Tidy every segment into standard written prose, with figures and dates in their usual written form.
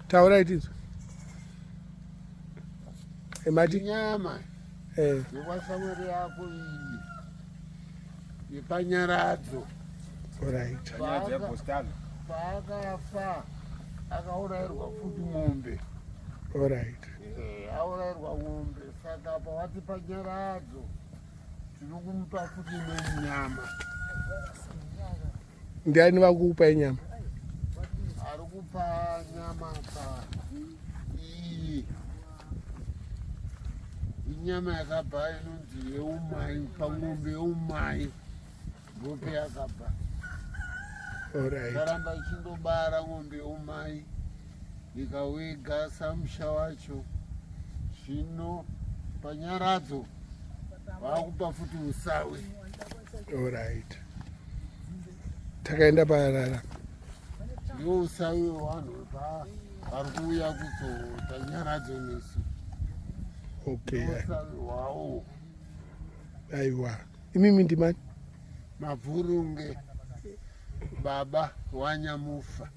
Taura it is. Imagine. Nyama. Yewasamari yako iyi. Yepa Nyaradzo. Alright. Paakafa akaurayirwa futi mombe. Alright. Aurayirwa mombe. Saka pawati paNyaradzo tiri kumupa futi nenyama. Ndiani vakupa inyama? Ari kupa nyama iyi. Inyama yakabva inonzi yeumai, pamombe yeumai. Gope yakabva. Alright. Karamba ichindobara ng'ombe yeumai. Ikawega samusha wacho. Zvino paNyaradzo vakupa futi usawi. Alright. Takaenda parara. Ndiwo usawi hwevanhu vari kuuya kuzota Nyaradzo nesu. Okay. Usawi hwawo. Aiwa. Imimi ndimani? Mabvoronge. Baba wanyamufa.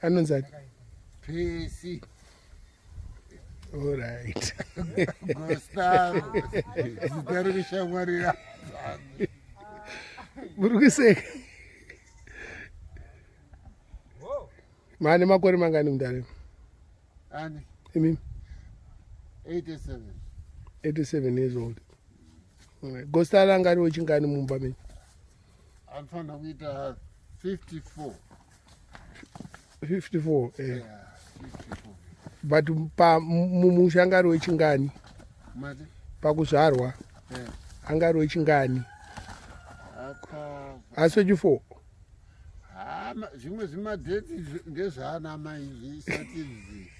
Anonzani? Percy. Alright. Gostaro. Zitari kushamwarira. Murukuseka. Mane makore mangani mundare? Ani? Imimi? 87. 87 years old. Alright. Gostara angari wechingani mumba meni? Anofanira kuita 54. 54. Yeah, 54. But mumusha angari wechingani? Mati? Pakuzvarwa angari wechingani? Asi wechi4? Zvimwe zvimadheti ndezvaana mai zvisati zvi.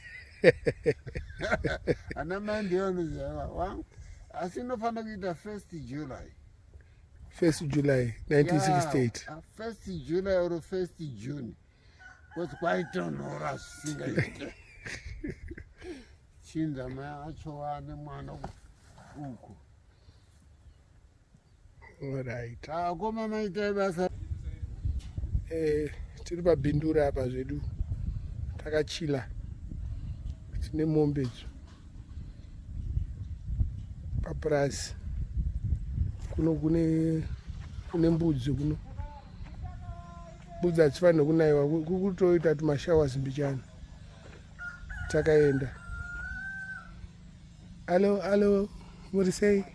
Ana mai ndiyo anoziva wangu. Asi inofanira kuita 1st July. 1st July 1968. 1st July or 1st June. Kuti kwaitonhora zvisingaite. Chinza mai acho wane mwana uko. Alright. Koma maita basa. Tiri pabindura apa zvedu. Takachila. Tine mombe dzo. Papurasi. Kuno kune mbudzi kuno. Mbudzi hadzifanira kunaiwa. Kukutoita tumashawa zimbichana. Takaenda. Hello, muri sei?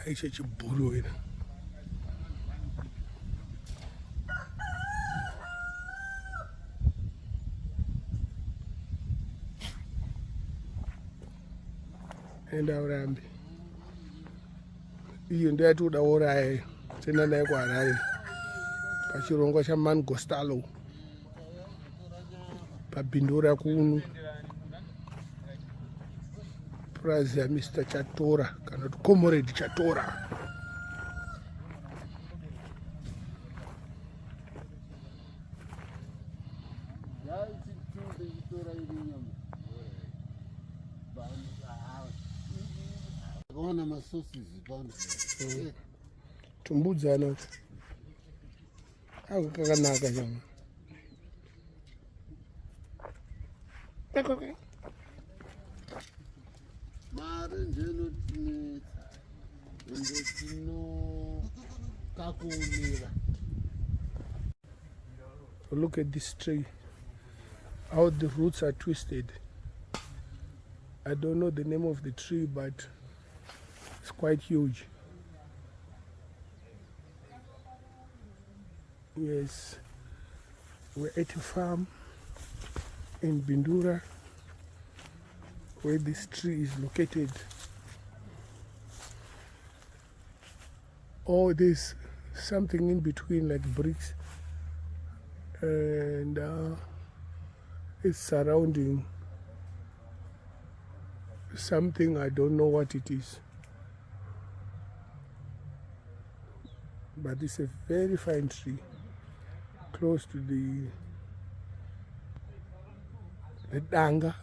Aicho chibhuru ina. Enda urambe. Iyo ndiyo yatiuda uraya tena naye kuHarare. Pachirongo chaMangostalo. Pabindura kuno. Prazi ya Mr. Chatora kana kuti Comrade Chatora. Akaona masosizi pano. Tumbudzana. Ako kakanaka chama. Okay. Mari ndinotinetsa ende tinokakuumira. Look at this tree, how the roots are twisted. I don't know the name of the tree, but it's quite huge. Yes, we're at a farm in Bindura where this tree is located. Oh, there's something in between like bricks, and it's surrounding something. I don't know what it is, but it's a very fine tree close to the danga.